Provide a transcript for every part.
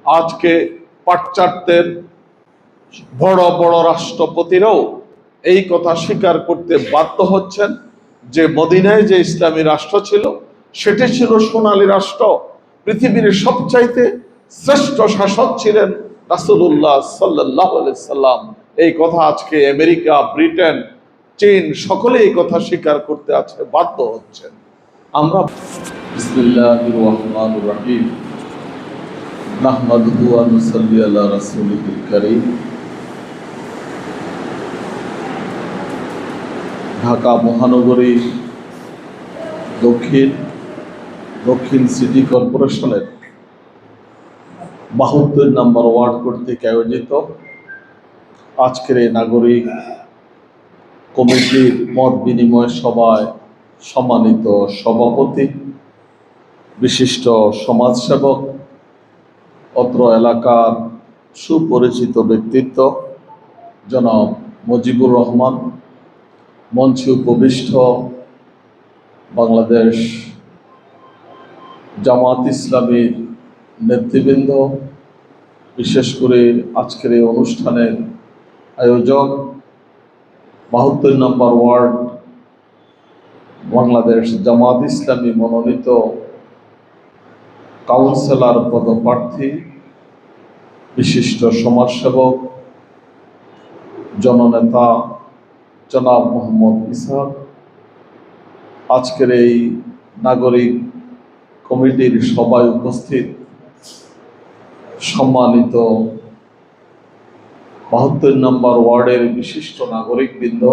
আজকে পাশ্চাত্যের বড় বড় রাষ্ট্রপতিরাও এই কথা স্বীকার করতে বাধ্য হচ্ছেন যে মদিনায় যে ইসলামী রাষ্ট্র ছিল সেটি ছিল সোনালী রাষ্ট্র। পৃথিবীর সবচাইতে শ্রেষ্ঠ শাসক ছিলেন রাসূলুল্লাহ সাল্লাল্লাহু আলাইহি সাল্লাম। এই কথা আজকে আমেরিকা, ব্রিটেন, চীন সকলে এই কথা স্বীকার করতে আজকে বাধ্য হচ্ছেন। আমরা বিসমিল্লাহির রহমানির রহিম নাহমাদুহু ওয়া নুসাল্লি আলা রাসূলিল কারীম। ঢাকা মহানগরীর দক্ষিণ সিটি কর্পোরেশনের ৭২ নম্বর ওয়ার্ড কর্তৃক আয়োজিত আজকের এই নাগরিক কমিটির মত বিনিময় সভায় সম্মানিত সভাপতি, বিশিষ্ট সমাজসেবক, অত্র এলাকার সুপরিচিত ব্যক্তিত্ব জনাব মুজিবুর রহমান, মঞ্চে উপবিষ্ট বাংলাদেশ জামাত ইসলামীর নেতৃবৃন্দ, বিশেষ করে আজকের এই অনুষ্ঠানের আয়োজক, ৭২ নম্বর ওয়ার্ড বাংলাদেশ জামাত ইসলামী মনোনীত কাউন্সিলর পদপ্রার্থী, বিশিষ্ট সমাজসেবক, জননেতা জনাব মোহাম্মদ ইসহাক, আজকের এই নাগরিক কমিটির সভায় উপস্থিত সম্মানিত ৭২ নম্বর ওয়ার্ডের বিশিষ্ট নাগরিকবৃন্দ,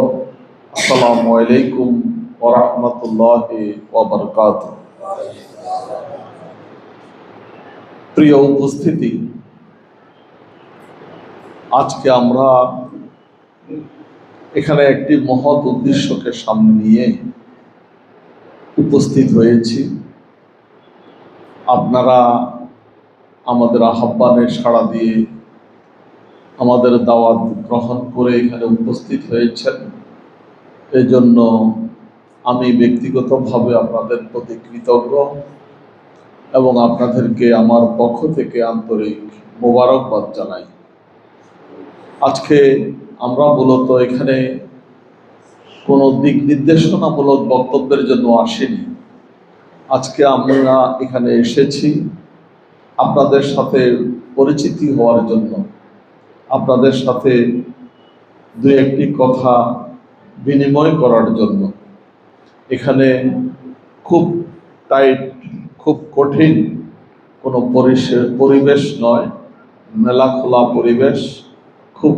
আসসালামু আলাইকুম ওয়া রাহমাতুল্লাহি ওয়া বারাকাতুহু। প্রিয় উপস্থিতি, আজকে আমরা এখানে একটি মহৎ উদ্দেশ্যকে সামনে নিয়ে উপস্থিত হয়েছি। আপনারা আমাদের আহ্বানে সাড়া দিয়ে আমাদের দাওয়াত গ্রহণ করে এখানে উপস্থিত হয়েছেন, এজন্য আমি ব্যক্তিগতভাবে আপনাদের প্রতি কৃতজ্ঞ এবং আপনাদেরকে আমার পক্ষ থেকে আন্তরিক মোবারকবাদ জানাই। আজকে আমরা মূলত এখানে কোনো দিক নির্দেশনামূলক বক্তব্যের জন্য আসিনি। আজকে আমরা এখানে এসেছি আপনাদের সাথে পরিচিতি হওয়ার জন্য, আপনাদের সাথে দু একটি কথা বিনিময় করার জন্য। এখানে খুব টাইট, খুব কঠিন কোনো পরিবেশ নয়, মেলাখোলা পরিবেশ, খুব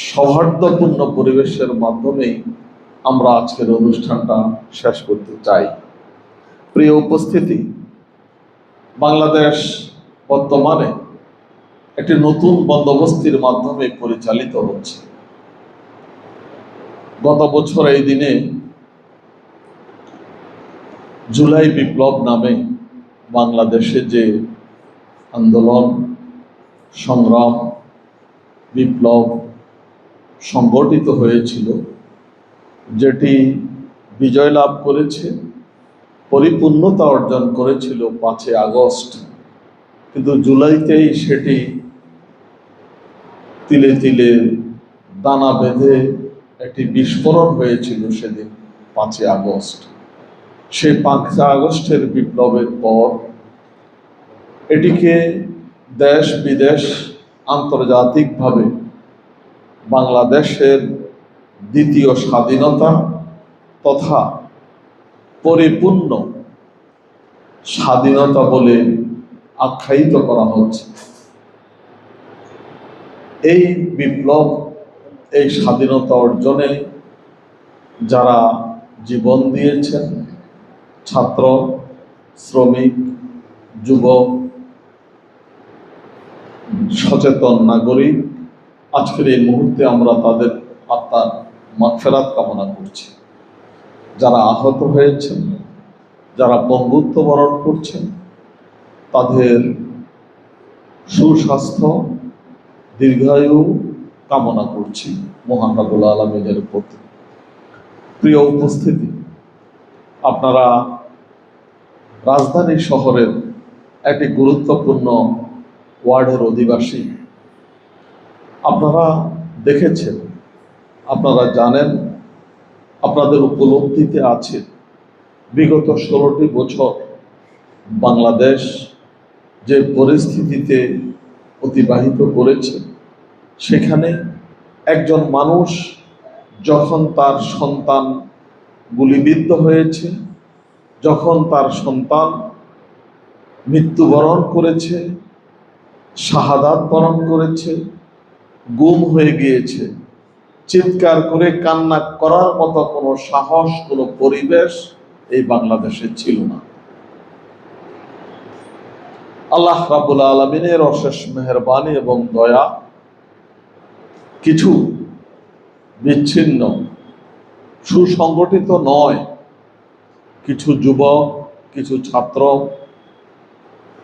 সৌহার্দ্যপূর্ণ পরিবেশের মাধ্যমেই আমরা আজকের অনুষ্ঠানটা শেষ করতে চাই। প্রিয় উপস্থিতি, বাংলাদেশ বর্তমানে একটি নতুন বন্দোবস্তের মাধ্যমে পরিচালিত হচ্ছে। গত বছর এই দিনে জুলাই বিপ্লব নামে বাংলাদেশে যে আন্দোলন, সংগ্রাম, বিপ্লব সংগঠিত হয়েছিল, যেটি বিজয় লাভ করেছে, পরিপূর্ণতা অর্জন করেছিল ৫ই আগস্ট, কিন্তু জুলাইতেই সেটি তিলে তিলে দানা বেঁধে একটি বিস্ফোরণ হয়েছিল সেদিন ৫ই আগস্ট। সেই ৫ই আগস্টের বিপ্লবের পর এটিকে দেশ বিদেশ আন্তর্জাতিকভাবে বাংলাদেশের দ্বিতীয় স্বাধীনতা তথা পরিপূর্ণ স্বাধীনতা বলে আখ্যায়িত করা হচ্ছে। এই বিপ্লব, এই স্বাধীনতা অর্জনে যারা জীবন দিয়েছেন, ছাত্র, শ্রমিক, যুবক, সচেতন নাগরিক, আজকের এই মুহূর্তে আমরা তাদের আত্মার মাগফিরাত কামনা করছি। যারা আহত হয়েছেন, যারা পঙ্গুত্ব বরণ করছেন, তাদের সুস্বাস্থ্য, দীর্ঘায়ু কামনা করছি মহান রব্বুল আলামিনের প্রতি। প্রিয় উপস্থিতি, আপনারা রাজধানী শহরের একটি গুরুত্বপূর্ণ ওয়ার্ডের অধিবাসী। আপনারা দেখেছেন, আপনারা জানেন, আপনাদের উপলব্ধিতে আছে বিগত 16টি বছর বাংলাদেশ যে পরিস্থিতিতে অতিবাহিত করেছে, সেখানে একজন মানুষ যখন তার সন্তান গুলিবিদ্ধ হয়েছে, যখন তার সন্তান মৃত্যুবরণ করেছে, শাহাদাত বরণ করেছে, গুম হয়ে গিয়েছে, চিৎকার করে কান্না করার মতো কোনো সাহস, কোনো পরিবেশ এই বাংলাদেশে ছিল না। আল্লাহ রাব্বুল আলামিনের অশেষ মেহেরবানি এবং দয়া, কিছু বিচ্ছিন্ন সুসংগঠিত নয় কিছু যুবক, কিছু ছাত্র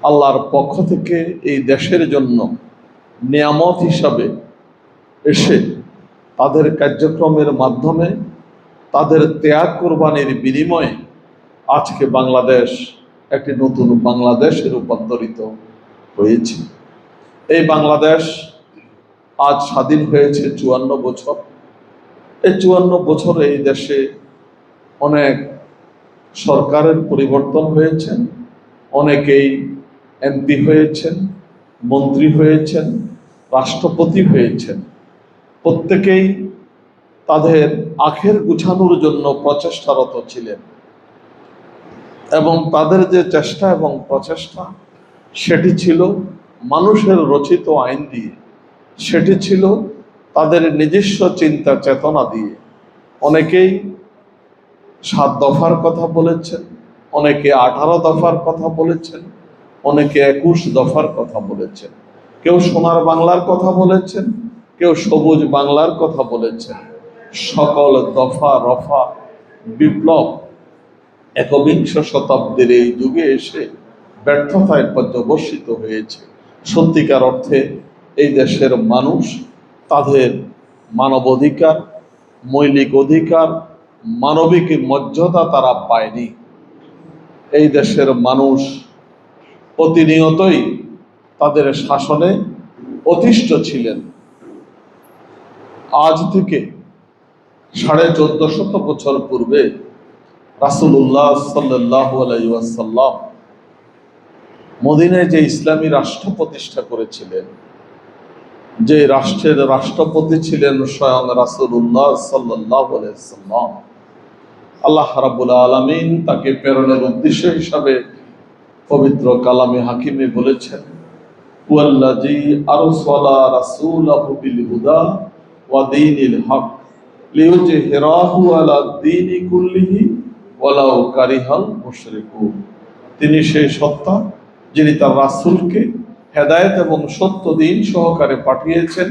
আল্লাহর পক্ষ থেকে এই দেশের জন্য নিয়ামত হিসাবে এসে তাদের কার্যক্রমের মাধ্যমে, তাদের ত্যাগ কোরবানির বিনিময়ে আজকে বাংলাদেশ একটি নতুন বাংলাদেশে রূপান্তরিত হয়েছে। এই বাংলাদেশ আজ স্বাধীন হয়েছে 54 বছর। এই 54 বছরে এই দেশে অনেক সরকারের পরিবর্তন হয়েছে, অনেকেই এমপি হয়েছেন, মন্ত্রী হয়েছেন, রাষ্ট্রপতি হয়েছেন। প্রত্যেকেই তাদের আখের গুছানোর জন্য প্রচেষ্টারত ছিলেন, এবং তাদের যে চেষ্টা এবং প্রচেষ্টা সেটি ছিল মানুষের রচিত আইন দিয়ে, সেটি ছিল তাদের নিজস্ব চিন্তা চেতনা দিয়ে। অনেকেই 7 দফার কথা বলেছেন, অনেকে 18 দফার কথা বলেছেন, অনেকে 21 দফার কথা বলেছেন, কেউ সোনার বাংলার কথা বলেছেন, কেউ সবুজ বাংলার কথা বলেছেন। সকল দফা রফা বিপ্লব 21 শতাব্দীর এই যুগে এসে ব্যর্থতায় পর্যবসিত হয়েছে। সত্যিকার অর্থে এই দেশের মানুষ তাদের মানবাধিকার, মৌলিক অধিকার, মানবিক মর্যাদা তারা পায়নি। এই দেশের মানুষ প্রতিনিয়তই তাদের শাসনে অতিষ্ঠ ছিলেন। আজ থেকে 1450 বছর পূর্বে রাসূলুল্লাহ সাল্লাল্লাহু আলাইহি ওয়াসাল্লাম মদিনায় যে ইসলামী রাষ্ট্র প্রতিষ্ঠা করেছিলেন, যে রাষ্ট্রের রাষ্ট্রপতি ছিলেন স্বয়ং রাসূলুল্লাহ সাল্লাল্লাহু আলাইহি ওয়াসাল্লাম, আল্লাহ রাব্বুল আলামিন তাকে প্রেরণের উদ্দেশ্য হিসাবে পবিত্র কালামে হাকিমে বলেছেন, ওয়াল্লাযী আরসালা রাসূলাহু বিল হুদা ওয়া দীনিল হক লিইয়ুযহিরাহু আলা দীনি কুল্লিহি ওয়ালাউ কারিহাল মুশরিকুন। তিনি সেই সত্তা যিনি তার রাসূলকে হেদায়েত এবং সত্য দিন সহকারে পাঠিয়েছেন,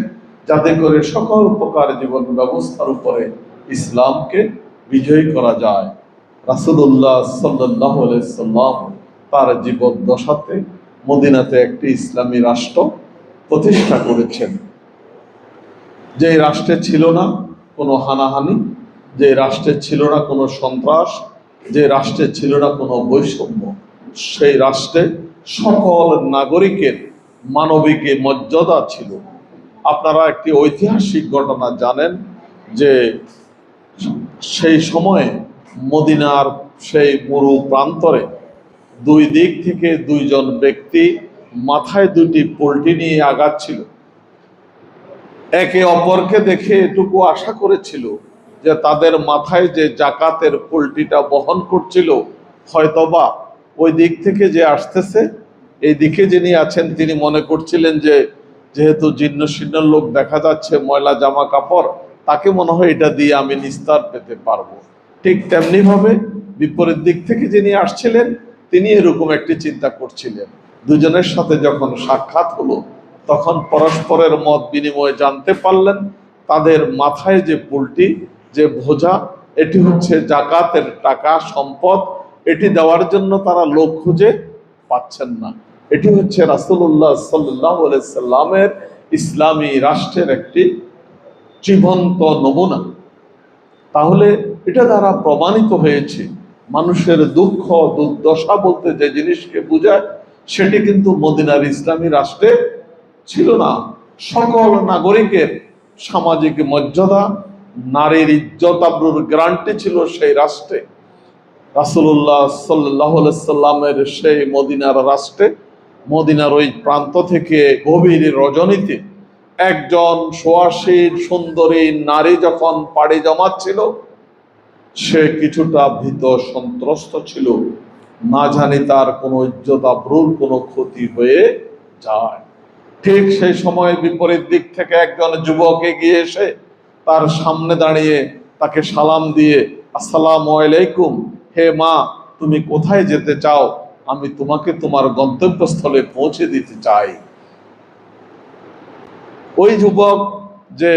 যাতে করে সকল প্রকার জীবন ব্যবস্থার উপরে ইসলামকে বিজয়ী করা যায়। রাসূলুল্লাহ সাল্লাল্লাহু আলাইহি সাল্লাম তার জীবন দশাতে মদিনাতে একটি ইসলামী রাষ্ট্র প্রতিষ্ঠা করেছেন, যে রাষ্ট্রে ছিল না কোনো হানাহানি, যে রাষ্ট্রে ছিল না কোনো সন্ত্রাস, যে রাষ্ট্রে ছিল না কোনো বৈষম্য। সেই রাষ্ট্রে সকল নাগরিকের মানবিক মর্যাদা ছিল। আপনারা একটি ঐতিহাসিক ঘটনা জানেন যে সেই সময়ে মদিনার সেই মরু প্রান্তরে দুই দিক থেকে দুইজন ব্যক্তি মাথায় দুটি পোল্ট্রি নিয়ে আগাচ্ছিল। একে অপরকে দেখে এটুকু আশা করেছিল যে তাদের মাথায় যে জাকাতের পোল্ট্রিটা বহন করছিল, হয়তোবা ওই দিক থেকে যে আসতেছে, এই দিকে যিনি আছেন তিনি মনে করছিলেন যে যেহেতু জীর্ণ শীর্ণ লোক দেখা যাচ্ছে, ময়লা জামা কাপড়, তাকে মনে হয় এটা দিয়ে আমি নিস্তার পেতে পারবো। ঠিক তেমনি ভাবে বিপরীত দিক থেকে যিনি আসছিলেন তিনি এরকম একটি চিন্তা করছিলেন। দুজনের সাথে যখন সাক্ষাৎ হলো, তখন পরস্পরের মত বিনিময়ে জানতে পারলেন তাদের মাথায় যে পোল্ট্রি, যে ভোজা, এটি হচ্ছে জাকাতের টাকা, সম্পদ। এটি দেওয়ার জন্য তারা লোক খুঁজে পাচ্ছেন না। এটি হচ্ছে রাসূলুল্লাহ সাল্লাল্লাহু আলাইহি সাল্লামের ইসলামী রাষ্ট্রের একটি জীবন্ত নমুনা। তাহলে এটা দ্বারা প্রমাণিত হয়েছে মানুষের দুঃখ দুর্দশা বলতে যে জিনিসকে বোঝায়, সেটি কিন্তু মদিনার ইসলামী রাষ্ট্রে ছিল না। সকল নাগরিকের সামাজিক মর্যাদা, নারীর ইজ্জত আবরুর গ্যারান্টি ছিল সেই রাষ্ট্রে। রাসূলুল্লাহ সাল্লাল্লাহু আলাইহি সাল্লামের সেই মদিনার রাষ্ট্রে, মদিনার ওই প্রান্ত থেকে গভীর রজনীতে একজন সুহাসীন সুন্দরী নারী যখন পাড়ি জমাচ্ছিল, সে কিছুটা ভীত সন্ত্রস্ত ছিল, না জানি তার কোনো ইজ্জত আবরুর কোনো ক্ষতি হয়ে যায়। ঠিক সেই সময় বিপরীত দিক থেকে একজন যুবক এগিয়ে এসে তার সামনে দাঁড়িয়ে তাকে সালাম দিয়ে, আসসালামু আলাইকুম, হে মা, তুমি কোথায় যেতে চাও? আমি তোমাকে তোমার গন্তব্যস্থলে পৌঁছে দিতে চাই। ওই যুবক যে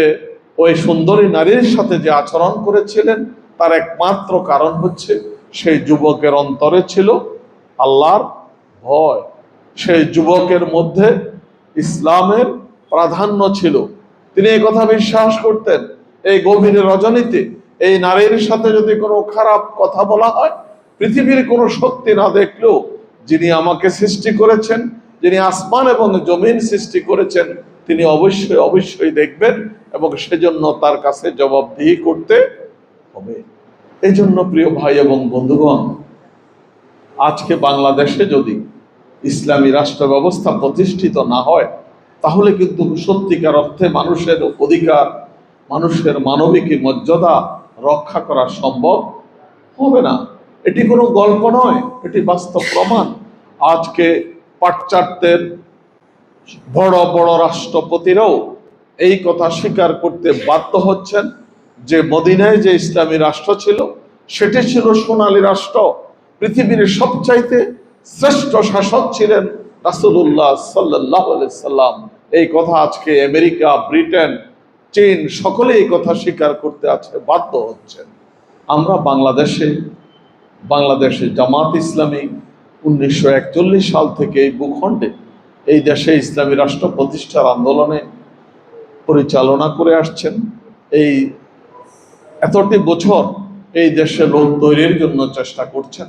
ওই সুন্দরী নারীর সাথে যে আচরণ করেছিলেন, তার একমাত্র কারণ হচ্ছে সেই যুবকের অন্তরে ছিল আল্লাহর ভয়। সেই যুবকের মধ্যে ইসলামের প্রাধান্য ছিল। তিনি এই কথা বিশ্বাস করতেন, এই গভীর রজনীতে এই নারীর সাথে যদি কোনো খারাপ কথা বলা হয়, পৃথিবীর কোনো শক্তি না দেখলেও যিনি আমাকে সৃষ্টি করেছেন, যিনি আসমান এবং জমিন সৃষ্টি করেছেন, তিনি অবশ্যই অবশ্যই দেখবেন এবং সেজন্য তার কাছে জবাবদিহি করতে হবে। এই জন্য প্রিয় ভাই এবং বন্ধুগণ, আজকে বাংলাদেশে যদি ইসলামী রাষ্ট্র ব্যবস্থা প্রতিষ্ঠিত না হয়, তাহলে কিন্তু সত্যিকার অর্থে মানুষের অধিকার, মানুষের মানবিক মর্যাদা রক্ষা করা সম্ভব হবে না। এটি কোনো গল্প নয়, এটি বাস্তব প্রমাণ। আজকে পাশ্চাত্যের বড় বড় রাষ্ট্রপতিরাও এই কথা স্বীকার করতে বাধ্য হচ্ছেন যে মদিনায় যে ইসলামী রাষ্ট্র ছিল, সেটি ছিল সোনালী রাষ্ট্র। পৃথিবীর সবচাইতে শ্রেষ্ঠ শাসক ছিলেন রাসূলুল্লাহ সাল্লাল্লাহু আলাইহি সাল্লাম। এই কথা আজকে আমেরিকা, ব্রিটেন, চীন সকলে এই কথা স্বীকার করতে আজকে বাধ্য হচ্ছেন। আমরা বাংলাদেশে জামাত ইসলামী 1941 সাল থেকে এই ভূখণ্ডে, এই দেশে ইসলামী রাষ্ট্র প্রতিষ্ঠার আন্দোলনে পরিচালনা করে আসছেন। এই এতটি বছর এই দেশে লোক তৈরির জন্য চেষ্টা করছেন।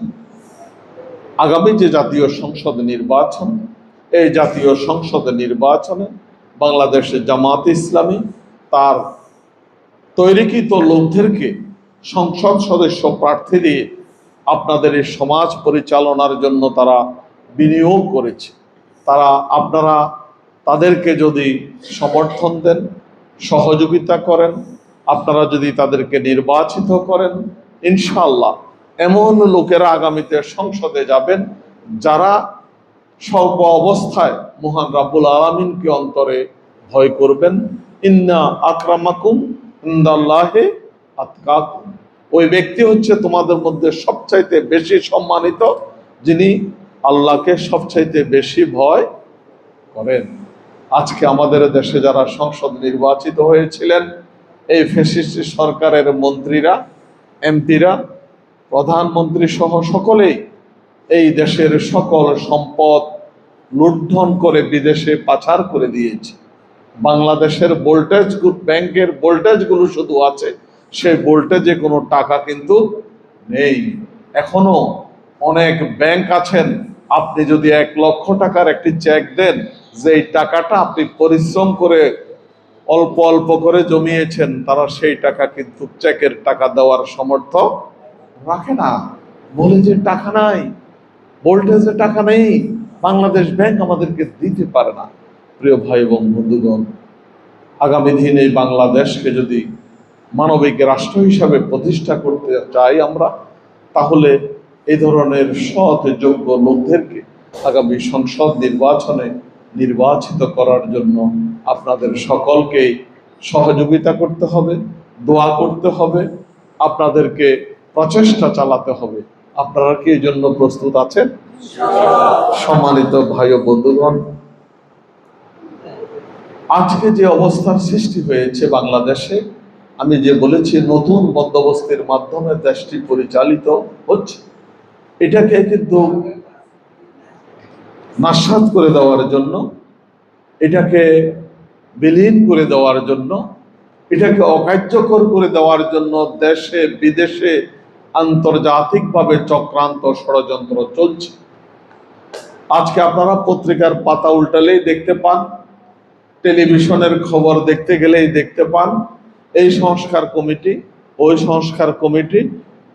আগামী যে জাতীয় সংসদ নির্বাচন, এই জাতীয় সংসদ নির্বাচনে বাংলাদেশে জামাত ইসলামী তার তৈরিকৃত লোকদেরকে সংসদ সদস্য প্রার্থী দিয়ে আপনাদের এই সমাজ পরিচালনার জন্য তারা বিনিয়োগ করেছে। আপনারা তাদেরকে যদি সমর্থন দেন, সহযোগিতা করেন, আপনারা যদি তাদেরকে নির্বাচিত করেন, ইনশাআল্লাহ এমন লোকেরা আগামীতে সংসদে যাবেন যারা সর্ব অবস্থায় মহান রাব্বুল আলামিনকে অন্তরে ভয় করবেন। ইন্না আকরামাকুম ইনদাল্লাহি আতকাকুম। ওই ব্যক্তি হচ্ছে তোমাদের মধ্যে সবচাইতে বেশি সম্মানিত, যিনি আল্লাহকে সবচাইতে বেশি ভয় করেন। আজকে আমাদের দেশে যারা সংসদ নির্বাচিত হয়েছিলেন, এই ফ্যাসিস্ট সরকারের মন্ত্রীরা, এমপিরা, প্রধানমন্ত্রী সহ সকলেই এই দেশের সকল সম্পদ লুণ্ঠন করে বিদেশে পাচার করে দিয়েছে। বাংলাদেশের ব্যাংকের ভোল্টেজগুলো শুধু আছে, সেই ভোল্টেজে কোনো টাকা কিন্তু নেই। এখনো অনেক ব্যাংক আছেন, আপনি যদি 1 লক্ষ টাকার একটি চেক দেন, যে এই টাকাটা আপনি পরিশ্রম করে অল্প অল্প করে জমিয়েছেন, তারা সেই টাকা কিন্তু চেকের টাকা দেওয়ার সামর্থ্য রাখে না। বলে যে টাকা নাই, ভোল্টেজে টাকা নেই, বাংলাদেশ ব্যাংক আমাদেরকে দিতে পারে না। প্রিয় ভাই এবং বন্ধুগণ, আগামী দিন এই বাংলাদেশকে যদি মানবিক রাষ্ট্র হিসাবে প্রতিষ্ঠা করতে চাই আমরা, তাহলে এই ধরনের সৎ যোগ্য লোকদেরকে আগামী সংসদ নির্বাচনে নির্বাচিত করার জন্য আপনাদের সকলকেই সহযোগিতা করতে হবে, দোয়া করতে হবে, আপনাদেরকে প্রচেষ্টা চালাতে হবে। আপনারা কি এই জন্য প্রস্তুত আছেন? সম্মানিত ভাই ও বন্ধুগণ, আজকে যে অবস্থার সৃষ্টি হয়েছে বাংলাদেশে, আমি যে বলেছি নতুন বন্দোবস্তের মাধ্যমে দেশটি পরিচালিত হচ্ছে, এটাকে কিন্তু নাশাত করে দেওয়ার জন্য, এটাকে বিলীন করে দেওয়ার জন্য, এটাকে অকার্যকর করে দেওয়ার জন্য দেশে বিদেশে আন্তর্জাতিকভাবে চক্রান্ত ষড়যন্ত্র চলছে। আজকে আপনারা পত্রিকার পাতা উল্টালেই দেখতে পান টেলিভিশনের খবর দেখতে গেলেই দেখতে পান এই সংস্কার কমিটি, ওই সংস্কার কমিটি,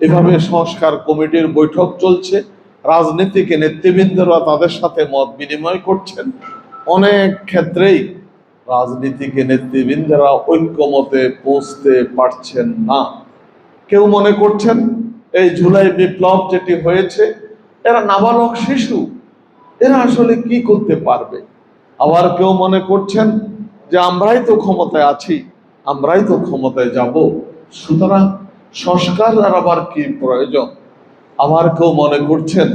এভাবে সংস্কার কমিটির বৈঠক চলছে। রাজনীতিক নেতৃবৃন্দরা তাদের সাথে মত বিনিময় করছেন। অনেক ক্ষেত্রেই রাজনীতিক নেতৃবৃন্দরা ঐক্যমতে পৌঁছতে পারছেন না। কেউ মনে করছেন এই জুলাই বিপ্লব যেটি হয়েছে, এরা নাবালক শিশু, এরা আসলে কি করতে পারবে। আবার কেউ মনে করছেন যে আমরাই তো ক্ষমতায় আছি, আমরাই তো ক্ষমতায় যাব, সুতরাং সংস্কার আর আবার কি প্রয়োজন। আবার কেউ মনে করছেন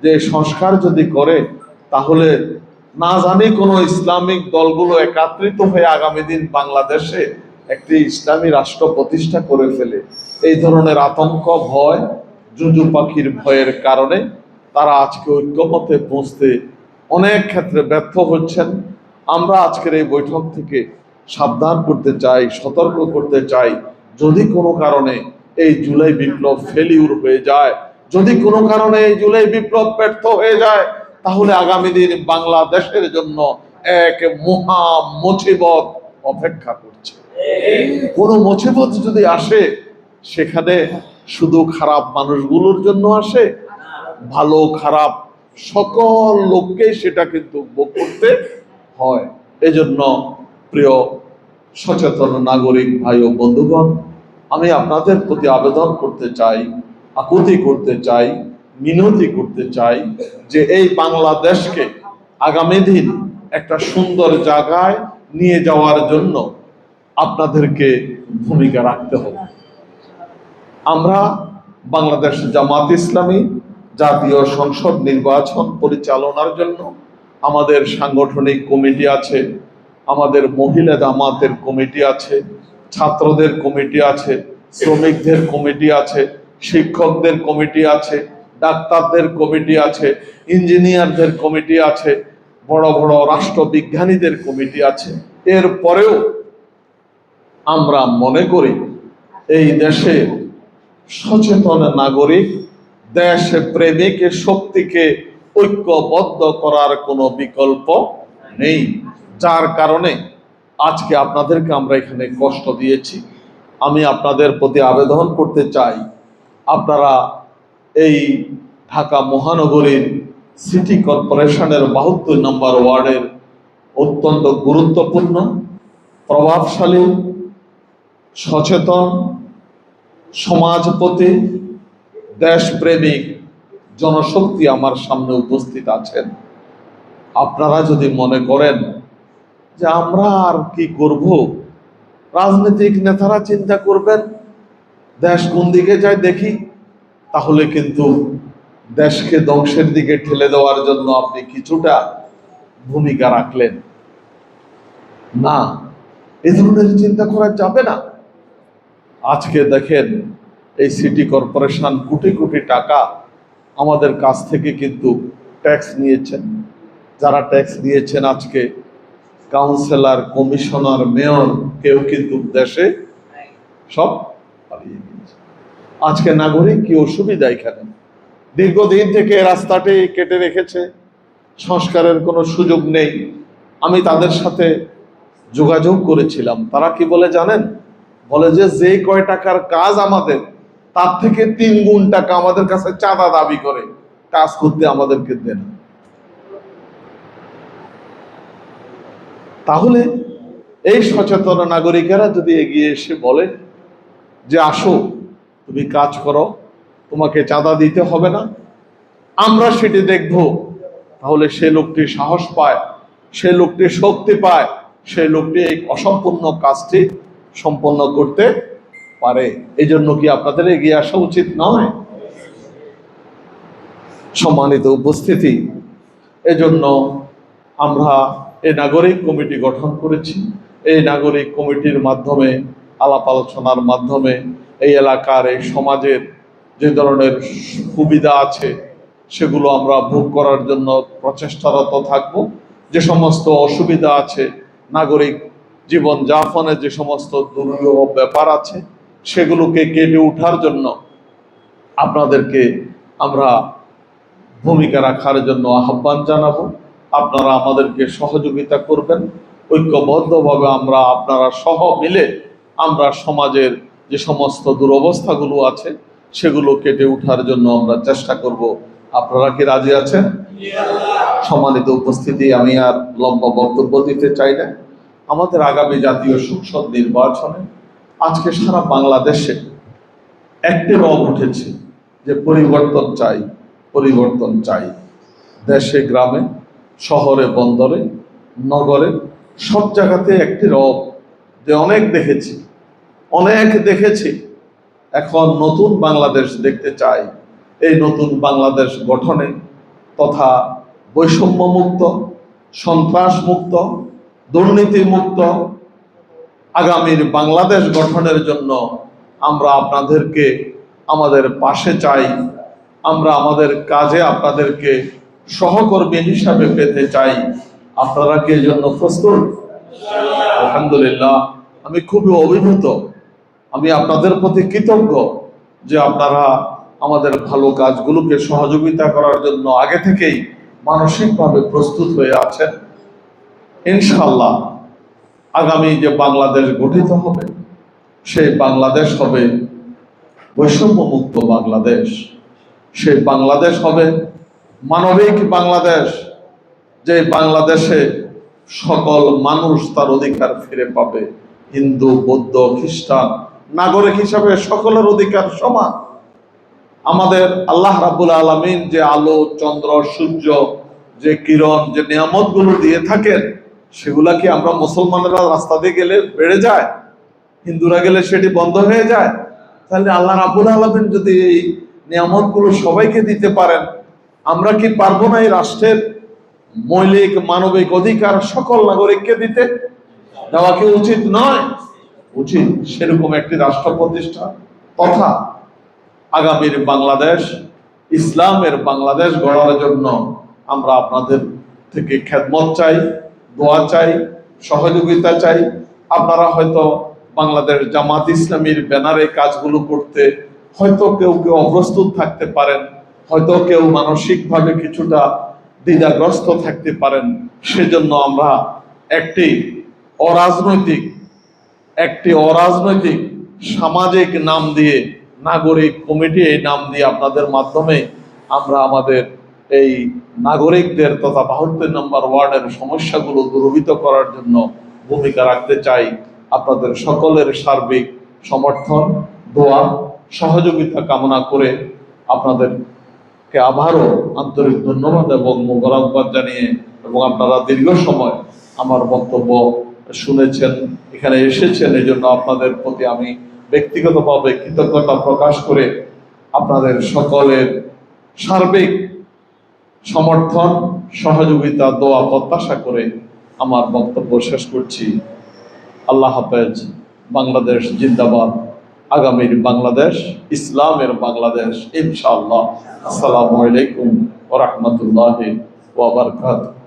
যে সংস্কার যদি করে তাহলে না জানি কোনো ইসলামিক দলগুলো একত্রিত হয়ে আগামী দিন বাংলাদেশে একটি ইসলামী রাষ্ট্র প্রতিষ্ঠা করে ফেলে। এই ধরনের আতঙ্ক, ভয়, জুজু পাখির ভয়ের কারণে তারা আজকে ঐক্যমতে পৌঁছতে অনেক ক্ষেত্রে ব্যর্থ হচ্ছেন। আমরা আজকের এই বৈঠক থেকে সাবধান করতে চাই, সতর্ক করতে চাই, যদি কোনো কারণে এই জুলাই বিপ্লব ফেলিউর হয়ে যায়, যদি কোনো কারণে এই জুলাই বিপ্লব ব্যর্থ হয়ে যায়, তাহলে আগামী দিন বাংলাদেশের জন্য এক মহা মুসিবত অপেক্ষা করছে। কোনো মুসিবত যদি আসে, সেখানে শুধু খারাপ মানুষগুলোর জন্য আসে, ভালো খারাপ সকল লোককে সেটা কিন্তু ভোগ করতে হয়। এজন্য প্রিয় সচেতন নাগরিক ভাই ও বন্ধুগণ, আমি আপনাদের প্রতি আবেদন করতে চাই, আকুতি করতে চাই, মিনতি করতে চাই যে এই বাংলাদেশকে আগামী দিন একটা সুন্দর জায়গায় নিয়ে যাওয়ার জন্য আপনাদেরকে ভূমিকা রাখতে হবে। আমরা বাংলাদেশ জামাত ইসলামী জাতীয় সংসদ নির্বাচন পরিচালনার জন্য আমাদের সাংগঠনিক কমিটি আছে, আমাদের মহিলা জামাতের কমিটি আছে, ছাত্রদের কমিটি আছে, শ্রমিকদের কমিটি আছে, শিক্ষকদের কমিটি আছে, ডাক্তারদের কমিটি আছে, ইঞ্জিনিয়ারদের কমিটি আছে, বড় বড় রাষ্ট্রবিজ্ঞানীদের কমিটি আছে। এরপরেও আমরা মনে করি এই দেশে সচেতন নাগরিক, দেশ প্রেমিক শক্তিকে ঐক্যবদ্ধ করার কোনো বিকল্প নেই। যার কারণে আজকে আপনাদেরকে আমরা এখানে কষ্ট দিয়েছি। আমি আপনাদের প্রতি আবেদন করতে চাই, আপনারা এই ঢাকা মহানগরীর সিটি কর্পোরেশনের 72 নম্বর ওয়ার্ডের অত্যন্ত গুরুত্বপূর্ণ, প্রভাবশালী, সচেতন, সমাজপতি, দেশপ্রেমিক জনশক্তি আমার সামনে উপস্থিত আছেন। আপনারা যদি মনে করেন যে আমরা আর কি করব, রাজনৈতিক নেতারা চিন্তা করবেন দেশ কোন দিকে যায় দেখি, তাহলে কিন্তু দেশকে ধ্বংসের দিকে ঠেলে দেওয়ার জন্য আপনি কিছুটা ভূমিকা রাখলেন না। এই ধরনের চিন্তা করা যাবে না। আজকে দেখেন এই সিটি কর্পোরেশন কোটি কোটি টাকা আমাদের কাছ থেকে কিন্তু ট্যাক্স নিয়েছেন। যারা ট্যাক্স নিয়েছেন আজকে কাউন্সিলর, কমিশনার, মেয়র কেউ কিন্তু দেশে সব পালিয়ে গিয়েছে। আজকে নাগরিক কি অসুবিধা এখানে? দীর্ঘদিন থেকে রাস্তাটি কেটে রেখেছে, সংস্কারের কোনো সুযোগ নেই। আমি তাদের সাথে যোগাযোগ করেছিলাম, তারা কি বলে জানেন? বলে যে কয় টাকার কাজ আমাদের, তার থেকে 3 গুণ টাকা আমাদের কাছে চাঁদা দাবি করে কাজ করতে আমাদেরকে দেন। তাহলে এই সচেতন নাগরিকেরা যদি এগিয়ে এসে বলে যে আসো তুমি কাজ করো, তোমাকে চাঁদা দিতে হবে না, আমরা সেটি দেখব, তাহলে সে লোকটি সাহস পায়, সে লোকটি শক্তি পায়, সে লোকটি এই অসম্পূর্ণ কাজটি সম্পন্ন করতে পারে। এই জন্য কি আপনাদের এগিয়ে আসা উচিত নয়? সম্মানিত উপস্থিতি, এজন্য আমরা এই নাগরিক কমিটি গঠন করেছি। এই নাগরিক কমিটির মাধ্যমে আলাপ আলোচনার মাধ্যমে এই এলাকার, এই সমাজের যে ধরনের সুবিধা আছে সেগুলো আমরা ভোগ করার জন্য প্রচেষ্টারত থাকব। যে সমস্ত অসুবিধা আছে, নাগরিক জীবন যাপনের যে সমস্ত দুর্লভ ব্যাপার আছে, সেগুলোকে কেটে ওঠার জন্য আপনাদেরকে আমরা ভূমিকা রাখার জন্য আহ্বান জানাবো। আপনারা আমাদেরকে সহযোগিতা করবেন। ঐক্যবদ্ধভাবে আমরা আপনারা সহ মিলে আমরা সমাজের যে সমস্ত দুরবস্থাগুলো আছে সেগুলো কেটে ওঠার জন্য আমরা চেষ্টা করব। আপনারা কি রাজি আছেন? সম্মানিত উপস্থিতি, আমি আর লম্বা বক্তব্য দিতে চাই না। আমাদের আগামী জাতীয় সংসদ নির্বাচনে আজকে সারা বাংলাদেশে একটি রব উঠেছে যে পরিবর্তন চাই, পরিবর্তন চাই। দেশে গ্রামে শহরে বন্দরে নগরে সব জায়গাতে একটি রব যে অনেক দেখেছি, অনেক দেখেছি, এখন নতুন বাংলাদেশ দেখতে চাই। এই নতুন বাংলাদেশ গঠনে তথা বৈষম্য মুক্ত, সন্ত্রাস মুক্ত, দুর্নীতি মুক্ত আগামীর বাংলাদেশ গঠনের জন্য আমরা আপনাদেরকে আমাদের পাশে চাই। আমরা আমাদের কাজে আপনাদেরকে সহকর্মী হিসাবে পেতে চাই। আপনারা কি এর জন্য প্রস্তুত? আলহামদুলিল্লাহ, আমি খুবই অভিভূত। আমি আপনাদের প্রতি কৃতজ্ঞ যে আপনারা আমাদের ভালো কাজগুলোকে সহযোগিতা করার জন্য আগে থেকেই মানসিকভাবে প্রস্তুত হয়ে আছেন। ইনশাআল্লাহ আগামী যে বাংলাদেশ গঠিত হবে সেই বাংলাদেশ হবে বৈষম্যমুক্ত বাংলাদেশ। সেই বাংলাদেশ হবে মানবিক বাংলাদেশ, যে বাংলাদেশে সকল মানুষ তার অধিকার ফিরে পাবে। হিন্দু, বৌদ্ধ, খ্রিস্টান নাগরিক হিসাবে সকলের অধিকার সমান। আমাদের আল্লাহ রাব্বুল আলামিন যে আলো, চন্দ্র, সূর্য, যে কিরণ, যে নিয়ামতগুলো দিয়ে থাকেন সেগুলা কি আমরা মুসলমানেরা রাস্তা দিয়ে গেলে বেড়ে যায়? হিন্দুরা গেলে সেটি বন্ধ হয়ে যায়? তাহলে আল্লাহ রাব্বুল আলামিন যদি এই নিয়ামতগুলো সবাইকে দিতে পারেন, আমরা কি পারবো না এই রাষ্ট্রের মৌলিক মানবিক অধিকার সকল নাগরিককে দিতে? দেওয়া কি উচিত নয়? উচিত। সেরকম একটি রাষ্ট্র প্রতিষ্ঠা তথা আগামীর বাংলাদেশ, ইসলামের বাংলাদেশ গড়ার জন্য আমরা আপনাদের থেকে খেদমত চাই, দোয়া চাই, সহযোগিতা চাই। আপনারা হয়তো বাংলাদেশ জামাত ইসলামীর ব্যানারে কাজগুলো করতে হয়তো কেউ কেউ অপ্রস্তুত থাকতে পারেন, হয়তো কেউ মানসিকভাবে কিছুটা দ্বিধাগ্রস্ত থাকতে পারেন। সেজন্য আমরা একটি অরাজনৈতিক সামাজিক নাম দিয়ে, নাগরিক কমিটি এই নাম দিয়ে আপনাদের মাধ্যমে আমরা আমাদের এই নাগরিকদের তথা 72 নম্বর ওয়ার্ডের সমস্যাগুলো দূরীভূত করার জন্য ভূমিকা রাখতে চাই। আপনাদের সকলের সার্বিক সমর্থন, দোয়া, সহযোগিতা কামনা করে আপনাদেরকে আবারও আন্তরিক ধন্যবাদ এবং মোবারকবাদ জানিয়ে, এবং আপনারা দীর্ঘ সময় আমার বক্তব্য শুনেছেন, এখানে এসেছেন, এই জন্য আপনাদের প্রতি আমি ব্যক্তিগতভাবে কৃতজ্ঞতা প্রকাশ করে আপনাদের সকলের সার্বিক সমর্থন, সহযোগিতা, দোয়া প্রত্যাশা করে আমার বক্তব্য শেষ করছি। আল্লাহ হাফেজ। বাংলাদেশ জিন্দাবাদ। আগামীর বাংলাদেশ ইসলামের বাংলাদেশ ইনশাআল্লাহ। আসসালামু আলাইকুম ওয়া রাহমাতুল্লাহি ওয়া বারাকাতুহু।